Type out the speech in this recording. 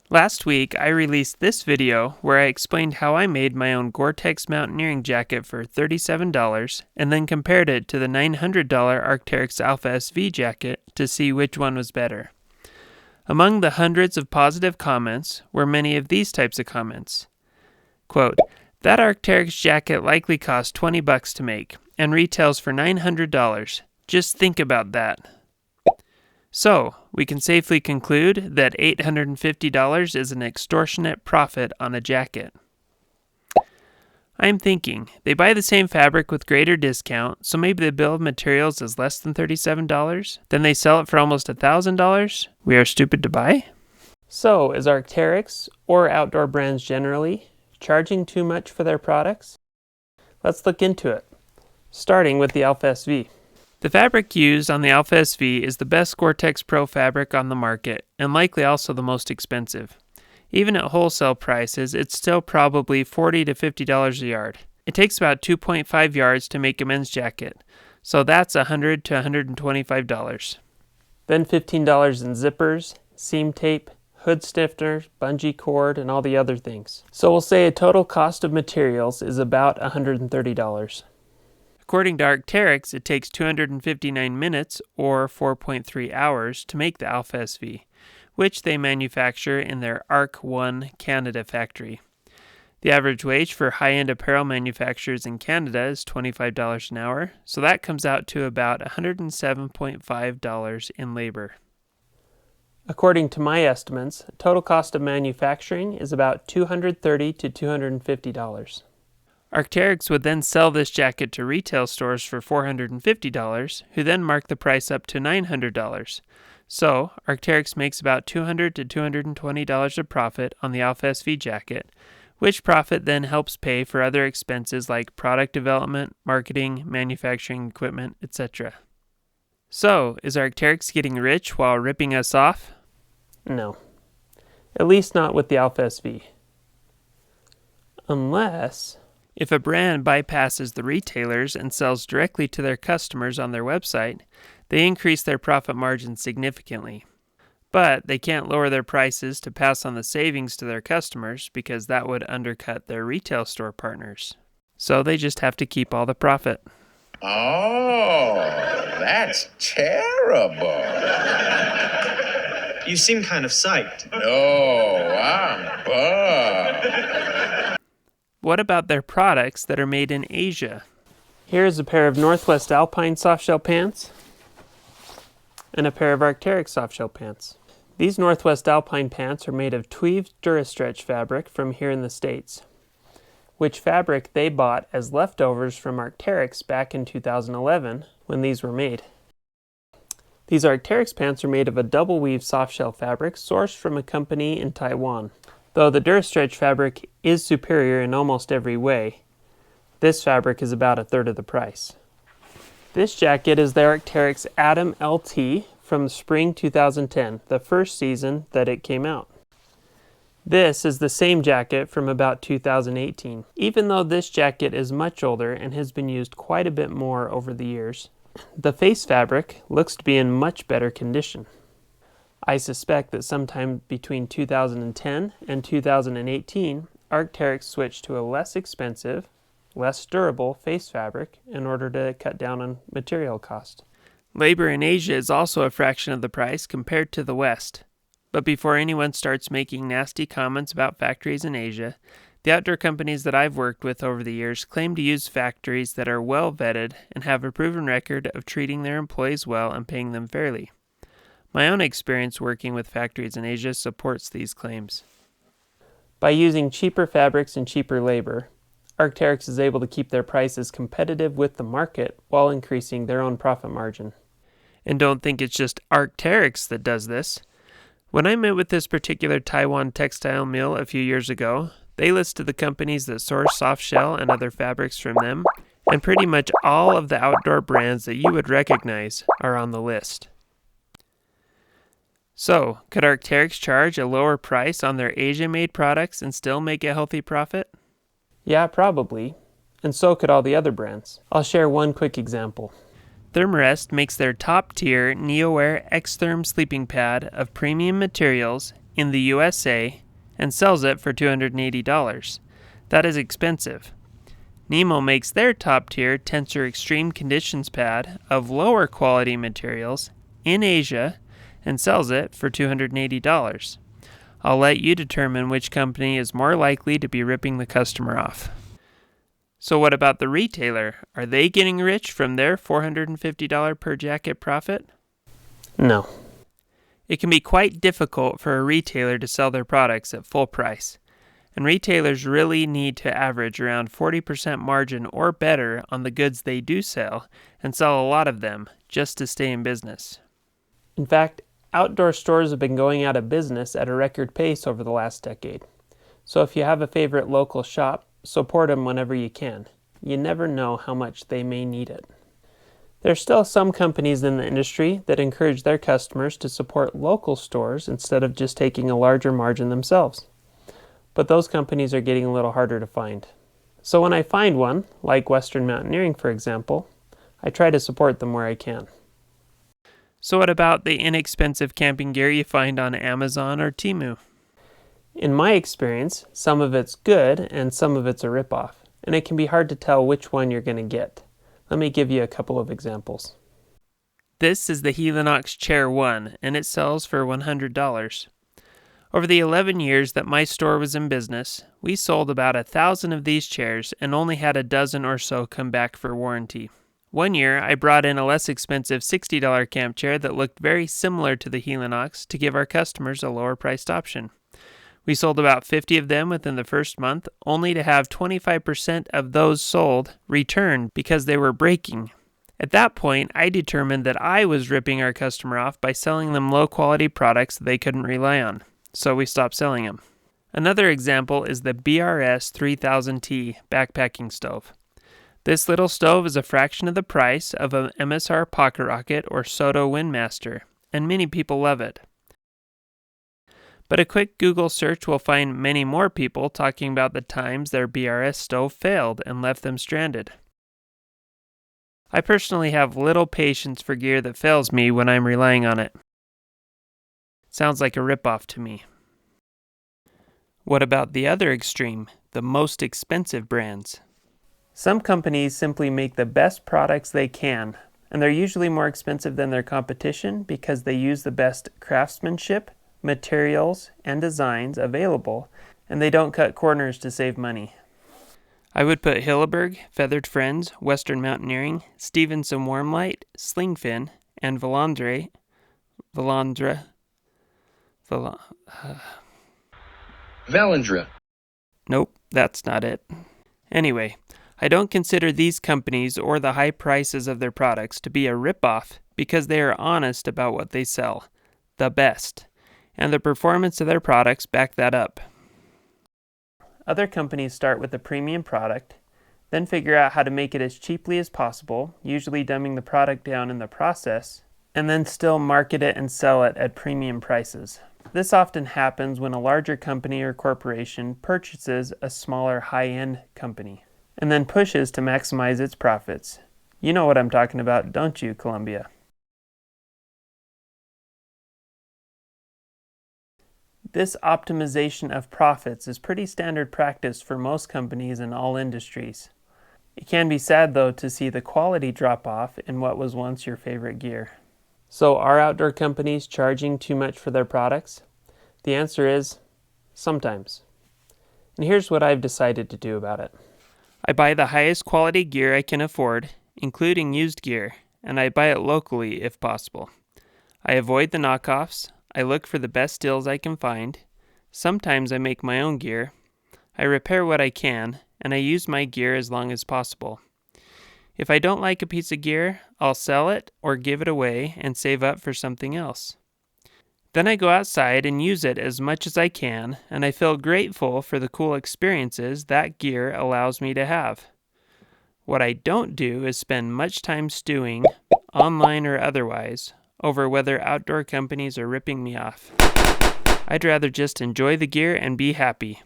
Last week, I released this video where I explained how I made my own Gore-Tex mountaineering jacket for $37 and then compared it to the $900 Arc'teryx Alpha SV jacket to see which one was better. Among the hundreds of positive comments were many of these types of comments. Quote, "That Arc'teryx jacket likely cost $20 to make and retails for $900. Just think about that." So, we can safely conclude that $850 is an extortionate profit on a jacket. I'm thinking, they buy the same fabric with greater discount, so maybe the bill of materials is less than $37, then they sell it for almost $1,000? We are stupid to buy? So, is Arc'teryx, or outdoor brands generally, charging too much for their products? Let's look into it, starting with the Alpha SV. The fabric used on the Alpha SV is the best Gore-Tex Pro fabric on the market, and likely also the most expensive. Even at wholesale prices, it's still probably $40 to $50 a yard. It takes about 2.5 yards to make a men's jacket, so that's $100 to $125. Then $15 in zippers, seam tape, hood stiffener, bungee cord, and all the other things. So we'll say a total cost of materials is about $130. According to Arc'teryx, it takes 259 minutes, or 4.3 hours, to make the Alpha SV, which they manufacture in their ARC1 Canada factory. The average wage for high-end apparel manufacturers in Canada is $25 an hour, so that comes out to about $107.5 in labor. According to my estimates, total cost of manufacturing is about $230 to $250. Arc'teryx would then sell this jacket to retail stores for $450, who then mark the price up to $900. So, Arc'teryx makes about $200 to $220 of profit on the Alpha SV jacket, which profit then helps pay for other expenses like product development, marketing, manufacturing equipment, etc. So, is Arc'teryx getting rich while ripping us off? No. At least not with the Alpha SV. Unless, if a brand bypasses the retailers and sells directly to their customers on their website, they increase their profit margin significantly. But they can't lower their prices to pass on the savings to their customers because that would undercut their retail store partners. So they just have to keep all the profit. Oh, that's terrible. You seem kind of psyched. No, I'm bummed. What about their products that are made in Asia? Here's a pair of Northwest Alpine softshell pants and a pair of Arc'teryx softshell pants. These Northwest Alpine pants are made of Tweed Durastretch fabric from here in the States, which fabric they bought as leftovers from Arc'teryx back in 2011 when these were made. These Arc'teryx pants are made of a double weave softshell fabric sourced from a company in Taiwan. Though the Durastretch fabric is superior in almost every way, this fabric is about a third of the price. This jacket is the Arc'teryx Atom LT from spring 2010, the first season that it came out. This is the same jacket from about 2018. Even though this jacket is much older and has been used quite a bit more over the years, the face fabric looks to be in much better condition. I suspect that sometime between 2010 and 2018, Arc'teryx switched to a less expensive, less durable face fabric in order to cut down on material cost. Labor in Asia is also a fraction of the price compared to the West. But before anyone starts making nasty comments about factories in Asia, the outdoor companies that I've worked with over the years claim to use factories that are well vetted and have a proven record of treating their employees well and paying them fairly. My own experience working with factories in Asia supports these claims. By using cheaper fabrics and cheaper labor, Arc'teryx is able to keep their prices competitive with the market while increasing their own profit margin. And don't think it's just Arc'teryx that does this. When I met with this particular Taiwan textile mill a few years ago, they listed the companies that source soft shell and other fabrics from them, and pretty much all of the outdoor brands that you would recognize are on the list. So, could Arc'teryx charge a lower price on their Asia-made products and still make a healthy profit? Yeah, probably. And so could all the other brands. I'll share one quick example. Thermarest makes their top-tier NeoAir X-Therm sleeping pad of premium materials in the USA and sells it for $280. That is expensive. Nemo makes their top-tier Tensor Extreme Conditions pad of lower quality materials in Asia and sells it for $280. I'll let you determine which company is more likely to be ripping the customer off. So what about the retailer? Are they getting rich from their $450 per jacket profit? No. It can be quite difficult for a retailer to sell their products at full price, and retailers really need to average around 40% margin or better on the goods they do sell and sell a lot of them just to stay in business. In fact, outdoor stores have been going out of business at a record pace over the last decade. So if you have a favorite local shop, support them whenever you can. You never know how much they may need it. There are still some companies in the industry that encourage their customers to support local stores instead of just taking a larger margin themselves. But those companies are getting a little harder to find. So when I find one, like Western Mountaineering for example, I try to support them where I can. So what about the inexpensive camping gear you find on Amazon or Temu? In my experience, some of it's good and some of it's a ripoff, and it can be hard to tell which one you're going to get. Let me give you a couple of examples. This is the Helinox Chair 1, and it sells for $100. Over the 11 years that my store was in business, we sold about 1,000 of these chairs and only had a dozen or so come back for warranty. One year, I brought in a less expensive $60 camp chair that looked very similar to the Helinox to give our customers a lower priced option. We sold about 50 of them within the first month, only to have 25% of those sold returned because they were breaking. At that point, I determined that I was ripping our customer off by selling them low-quality products that they couldn't rely on, so we stopped selling them. Another example is the BRS 3000T backpacking stove. This little stove is a fraction of the price of an MSR Pocket Rocket or Soto Windmaster, and many people love it. But a quick Google search will find many more people talking about the times their BRS stove failed and left them stranded. I personally have little patience for gear that fails me when I'm relying on it. Sounds like a ripoff to me. What about the other extreme, the most expensive brands? Some companies simply make the best products they can, and they're usually more expensive than their competition because they use the best craftsmanship, materials, and designs available, and they don't cut corners to save money. I would put Hilleberg, Feathered Friends, Western Mountaineering, Stevenson Warmlight, Slingfin, and Valandra. Nope, that's not it. Anyway, I don't consider these companies or the high prices of their products to be a ripoff because they are honest about what they sell, the best, and the performance of their products back that up. Other companies start with a premium product, then figure out how to make it as cheaply as possible, usually dumbing the product down in the process, and then still market it and sell it at premium prices. This often happens when a larger company or corporation purchases a smaller high-end company and then pushes to maximize its profits. You know what I'm talking about, don't you, Columbia? This optimization of profits is pretty standard practice for most companies in all industries. It can be sad, though, to see the quality drop off in what was once your favorite gear. So are outdoor companies charging too much for their products? The answer is, sometimes. And here's what I've decided to do about it. I buy the highest quality gear I can afford, including used gear, and I buy it locally if possible. I avoid the knockoffs. I look for the best deals I can find. Sometimes I make my own gear. I repair what I can, and I use my gear as long as possible. If I don't like a piece of gear, I'll sell it or give it away and save up for something else. Then I go outside and use it as much as I can, and I feel grateful for the cool experiences that gear allows me to have. What I don't do is spend much time stewing, online or otherwise, over whether outdoor companies are ripping me off. I'd rather just enjoy the gear and be happy.